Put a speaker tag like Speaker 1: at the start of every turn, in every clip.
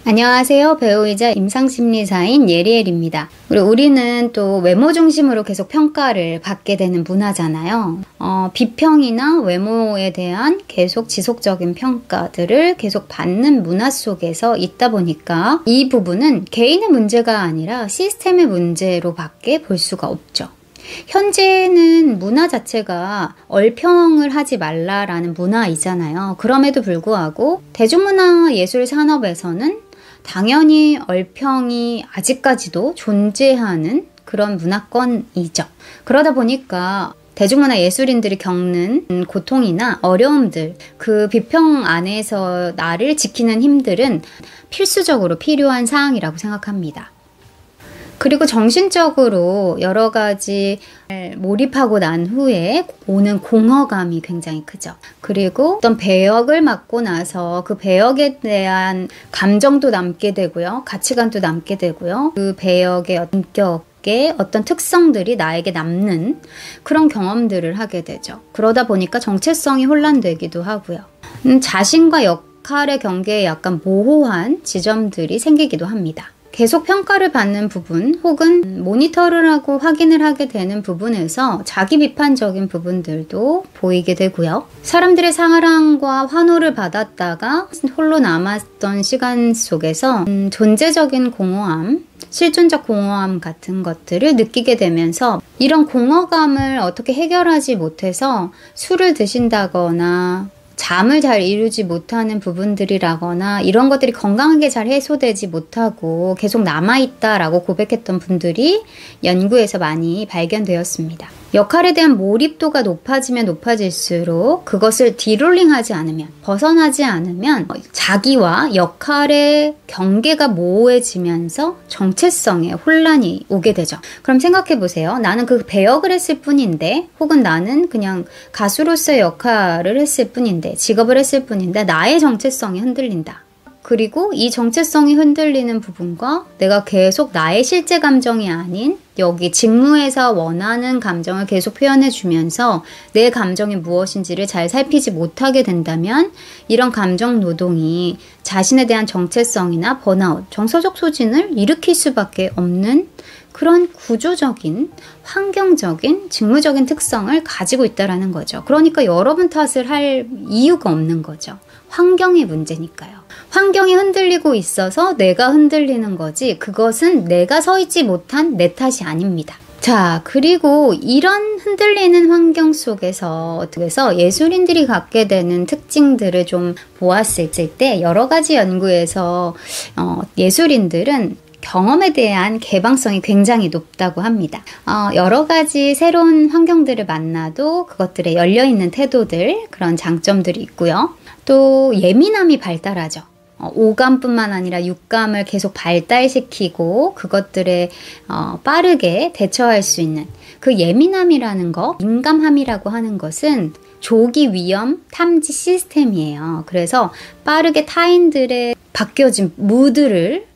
Speaker 1: 안녕하세요. 배우이자 임상심리사인 예리엘입니다. 우리는 또 외모 중심으로 계속 평가를 받게 되는 문화잖아요. 비평이나 외모에 대한 계속 지속적인 평가들을 계속 받는 문화 속에서 있다 보니까 이 부분은 개인의 문제가 아니라 시스템의 문제로 밖에 볼 수가 없죠. 현재는 문화 자체가 얼평을 하지 말라라는 문화이잖아요. 그럼에도 불구하고 대중문화 예술 산업에서는 당연히 얼평이 아직까지도 존재하는 그런 문화권이죠. 그러다 보니까 대중문화 예술인들이 겪는 고통이나 어려움들, 그 비평 안에서 나를 지키는 힘들은 필수적으로 필요한 사항이라고 생각합니다. 그리고 정신적으로 여러 가지 몰입하고 난 후에 오는 공허감이 굉장히 크죠. 그리고 어떤 배역을 맡고 나서 그 배역에 대한 감정도 남게 되고요. 가치관도 남게 되고요. 그 배역의 인격의 어떤 특성들이 나에게 남는 그런 경험들을 하게 되죠. 그러다 보니까 정체성이 혼란되기도 하고요. 자신과 역할의 경계에 약간 모호한 지점들이 생기기도 합니다. 계속 평가를 받는 부분 혹은 모니터를 하고 확인을 하게 되는 부분에서 자기 비판적인 부분들도 보이게 되고요. 사람들의 사랑과 환호를 받았다가 홀로 남았던 시간 속에서 존재적인 공허함, 실존적 공허함 같은 것들을 느끼게 되면서 이런 공허감을 어떻게 해결하지 못해서 술을 드신다거나 잠을 잘 이루지 못하는 부분들이라거나 이런 것들이 건강하게 잘 해소되지 못하고 계속 남아있다라고 고백했던 분들이 연구에서 많이 발견되었습니다. 역할에 대한 몰입도가 높아지면 높아질수록 그것을 디롤링하지 않으면, 벗어나지 않으면 자기와 역할의 경계가 모호해지면서 정체성에 혼란이 오게 되죠. 그럼 생각해보세요. 나는 그 배역을 했을 뿐인데 혹은 나는 그냥 가수로서의 역할을 했을 뿐인데 직업을 했을 뿐인데 나의 정체성이 흔들린다. 그리고 이 정체성이 흔들리는 부분과 내가 계속 나의 실제 감정이 아닌 여기 직무에서 원하는 감정을 계속 표현해 주면서 내 감정이 무엇인지를 잘 살피지 못하게 된다면 이런 감정 노동이 자신에 대한 정체성이나 번아웃, 정서적 소진을 일으킬 수밖에 없는 그런 구조적인, 환경적인, 직무적인 특성을 가지고 있다는 거죠. 그러니까 여러분 탓을 할 이유가 없는 거죠. 환경의 문제니까요. 환경이 흔들리고 있어서 내가 흔들리는 거지 그것은 내가 서 있지 못한 내 탓이 아닙니다. 자, 그리고 이런 흔들리는 환경 속에서 예술인들이 갖게 되는 특징들을 좀 보았을 때 여러 가지 연구에서 예술인들은 경험에 대한 개방성이 굉장히 높다고 합니다. 여러 가지 새로운 환경들을 만나도 그것들에 열려있는 태도들, 그런 장점들이 있고요. 또 예민함이 발달하죠. 오감뿐만 아니라 육감을 계속 발달시키고 그것들에 빠르게 대처할 수 있는 그 예민함이라는 거, 민감함이라고 하는 것은 조기 위험 탐지 시스템이에요. 그래서 빠르게 타인들의 바뀌어진 무드를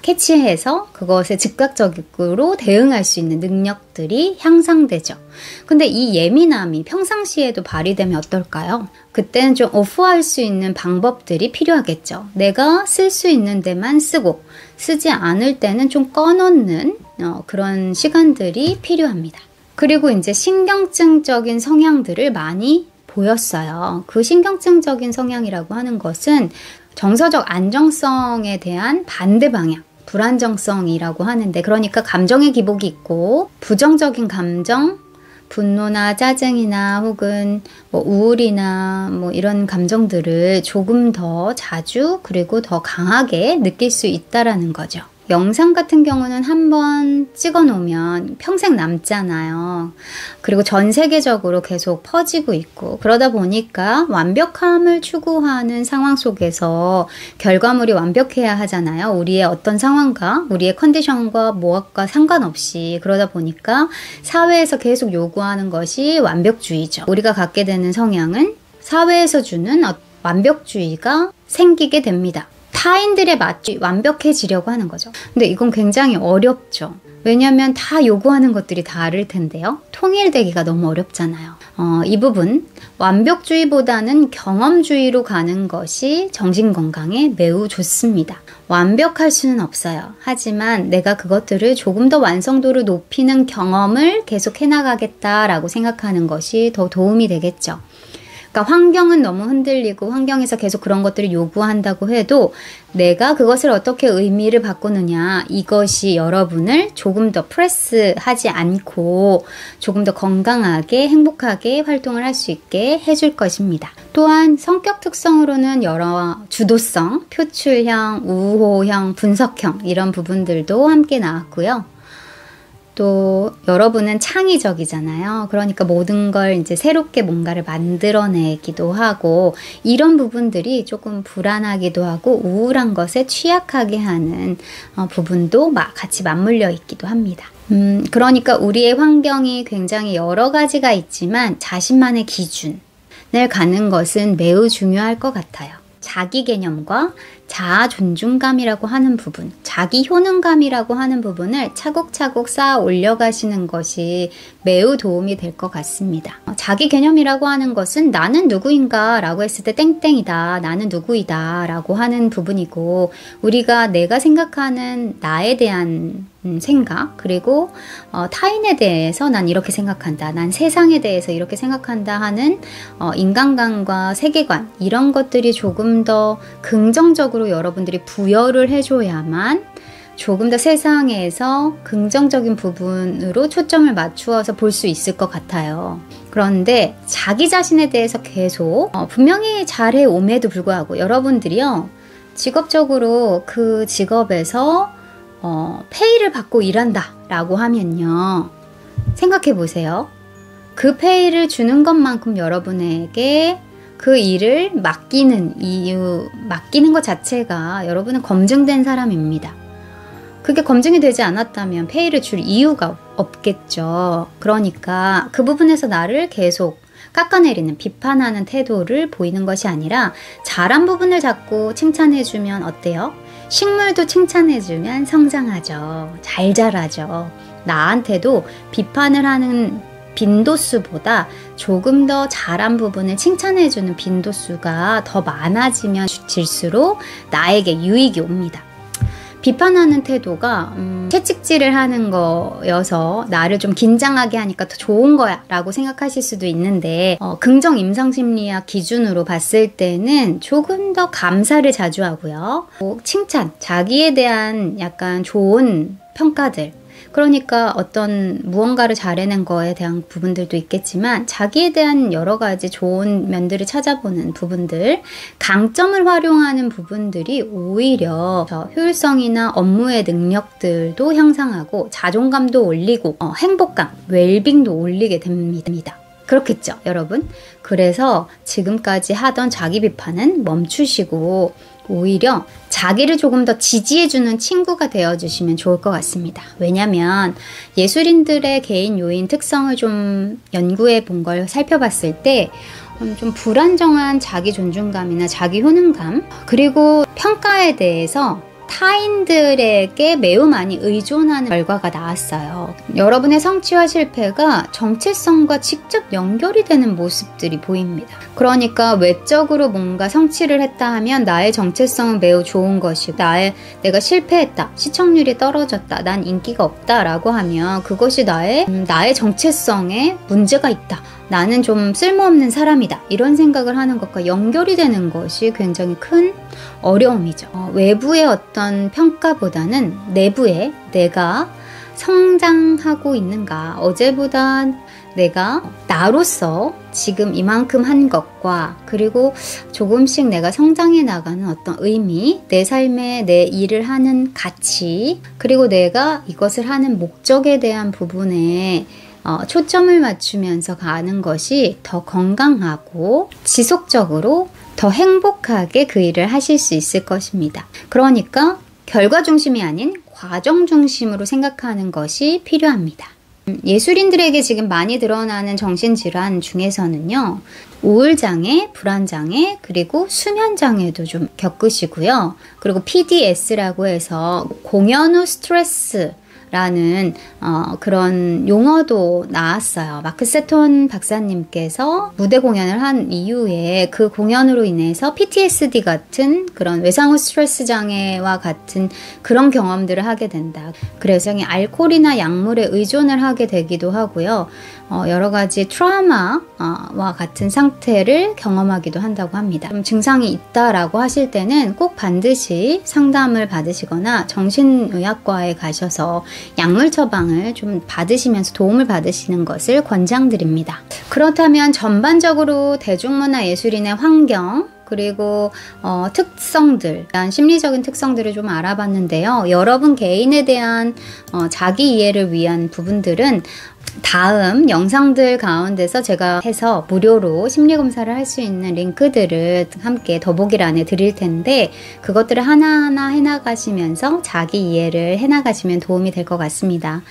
Speaker 1: 캐치해서 그것에 즉각적으로 대응할 수 있는 능력들이 향상되죠. 근데 이 예민함이 평상시에도 발휘되면 어떨까요? 그때는 좀 오프할 수 있는 방법들이 필요하겠죠. 내가 쓸 수 있는 데만 쓰고 쓰지 않을 때는 좀 꺼놓는 그런 시간들이 필요합니다. 그리고 이제 신경증적인 성향들을 많이 보였어요. 그 신경증적인 성향이라고 하는 것은 정서적 안정성에 대한 반대 방향, 불안정성이라고 하는데 그러니까 감정의 기복이 있고 부정적인 감정, 분노나 짜증이나 혹은 우울이나 이런 감정들을 조금 더 자주 그리고 더 강하게 느낄 수 있다라는 거죠. 영상 같은 경우는 한번 찍어 놓으면 평생 남잖아요. 그리고 전 세계적으로 계속 퍼지고 있고 그러다 보니까 완벽함을 추구하는 상황 속에서 결과물이 완벽해야 하잖아요. 우리의 어떤 상황과 우리의 컨디션과 뭐가 상관없이 그러다 보니까 사회에서 계속 요구하는 것이 완벽주의죠. 우리가 갖게 되는 성향은 사회에서 주는 완벽주의가 생기게 됩니다. 타인들에 맞게 완벽해지려고 하는 거죠. 근데 이건 굉장히 어렵죠. 왜냐하면 다 요구하는 것들이 다를 텐데요. 통일되기가 너무 어렵잖아요. 이 부분 완벽주의보다는 경험주의로 가는 것이 정신건강에 매우 좋습니다. 완벽할 수는 없어요. 하지만 내가 그것들을 조금 더 완성도를 높이는 경험을 계속 해나가겠다라고 생각하는 것이 더 도움이 되겠죠. 그러니까 환경은 너무 흔들리고 환경에서 계속 그런 것들을 요구한다고 해도 내가 그것을 어떻게 의미를 바꾸느냐, 이것이 여러분을 조금 더 프레스하지 않고 조금 더 건강하게 행복하게 활동을 할 수 있게 해줄 것입니다. 또한 성격 특성으로는 여러 주도성, 표출형, 우호형, 분석형 이런 부분들도 함께 나왔고요. 또 여러분은 창의적이잖아요. 그러니까 모든 걸 이제 새롭게 뭔가를 만들어내기도 하고 이런 부분들이 조금 불안하기도 하고 우울한 것에 취약하게 하는 부분도 같이 맞물려 있기도 합니다. 그러니까 우리의 환경이 굉장히 여러 가지가 있지만 자신만의 기준을 가는 것은 매우 중요할 것 같아요. 자기 개념과 자아 존중감이라고 하는 부분, 자기 효능감이라고 하는 부분을 차곡차곡 쌓아 올려가시는 것이 매우 도움이 될 것 같습니다. 자기 개념이라고 하는 것은 나는 누구인가 라고 했을 때 땡땡이다, 나는 누구이다 라고 하는 부분이고, 우리가 내가 생각하는 나에 대한 생각, 그리고 타인에 대해서 난 이렇게 생각한다, 난 세상에 대해서 이렇게 생각한다 하는 인간관과 세계관, 이런 것들이 조금 더 긍정적으로 여러분들이 부여를 해줘야만 조금 더 세상에서 긍정적인 부분으로 초점을 맞추어서 볼 수 있을 것 같아요. 그런데 자기 자신에 대해서 계속 분명히 잘해 옴에도 불구하고 여러분들이요, 직업적으로 그 직업에서 페이를 받고 일한다 라고 하면요, 생각해 보세요. 그 페이를 주는 것만큼 여러분에게 그 일을 맡기는 것 자체가 여러분은 검증된 사람입니다. 그게 검증이 되지 않았다면 페이를 줄 이유가 없겠죠. 그러니까 그 부분에서 나를 계속 깎아내리는, 비판하는 태도를 보이는 것이 아니라 잘한 부분을 자꾸 칭찬해주면 어때요? 식물도 칭찬해주면 성장하죠. 잘 자라죠. 나한테도 비판을 하는 빈도수보다 조금 더 잘한 부분을 칭찬해주는 빈도수가 더 많아지면 질수록 나에게 유익이 옵니다. 비판하는 태도가 채찍질을 하는 거여서 나를 좀 긴장하게 하니까 더 좋은 거야 라고 생각하실 수도 있는데, 긍정 임상심리학 기준으로 봤을 때는 조금 더 감사를 자주 하고요, 칭찬, 자기에 대한 약간 좋은 평가들, 그러니까 어떤 무언가를 잘해낸 거에 대한 부분들도 있겠지만 자기에 대한 여러 가지 좋은 면들을 찾아보는 부분들, 강점을 활용하는 부분들이 오히려 효율성이나 업무의 능력들도 향상하고 자존감도 올리고 행복감, 웰빙도 올리게 됩니다. 그렇겠죠, 여러분? 그래서 지금까지 하던 자기 비판은 멈추시고 오히려 자기를 조금 더 지지해주는 친구가 되어주시면 좋을 것 같습니다. 왜냐면 예술인들의 개인 요인 특성을 좀 연구해 본 걸 살펴봤을 때 좀 불안정한 자기 존중감이나 자기 효능감, 그리고 평가에 대해서 타인들에게 매우 많이 의존하는 결과가 나왔어요. 여러분의 성취와 실패가 정체성과 직접 연결이 되는 모습들이 보입니다. 그러니까 외적으로 뭔가 성취를 했다 하면 나의 정체성은 매우 좋은 것이고, 내가 실패했다, 시청률이 떨어졌다, 난 인기가 없다 라고 하면 그것이 나의 정체성에 문제가 있다, 나는 좀 쓸모없는 사람이다, 이런 생각을 하는 것과 연결이 되는 것이 굉장히 큰 어려움이죠. 외부의 어떤 평가보다는 내부에 내가 성장하고 있는가, 어제보다 내가 나로서 지금 이만큼 한 것과, 그리고 조금씩 내가 성장해 나가는 어떤 의미, 내 삶에 내 일을 하는 가치, 그리고 내가 이것을 하는 목적에 대한 부분에 초점을 맞추면서 가는 것이 더 건강하고 지속적으로 더 행복하게 그 일을 하실 수 있을 것입니다. 그러니까 결과 중심이 아닌 과정 중심으로 생각하는 것이 필요합니다. 예술인들에게 지금 많이 드러나는 정신질환 중에서는요, 우울장애, 불안장애, 그리고 수면장애도 좀 겪으시고요. 그리고 PDS라고 해서 공연 후 스트레스 라는 그런 용어도 나왔어요. 마크 세톤 박사님께서 무대 공연을 한 이후에 그 공연으로 인해서 PTSD 같은 그런 외상후 스트레스 장애와 같은 그런 경험들을 하게 된다. 그래서 알코올이나 약물에 의존을 하게 되기도 하고요. 여러 가지 트라우마와 같은 상태를 경험하기도 한다고 합니다. 증상이 있다라고 하실 때는 꼭 반드시 상담을 받으시거나 정신의학과에 가셔서 약물 처방을 좀 받으시면서 도움을 받으시는 것을 권장드립니다. 그렇다면 전반적으로 대중문화 예술인의 환경 그리고 특성들, 심리적인 특성들을 좀 알아봤는데요. 여러분 개인에 대한 자기 이해를 위한 부분들은 다음 영상들 가운데서 제가 해서 무료로 심리검사를 할 수 있는 링크들을 함께 더보기란에 드릴 텐데 그것들을 하나하나 해나가시면서 자기 이해를 해나가시면 도움이 될 것 같습니다.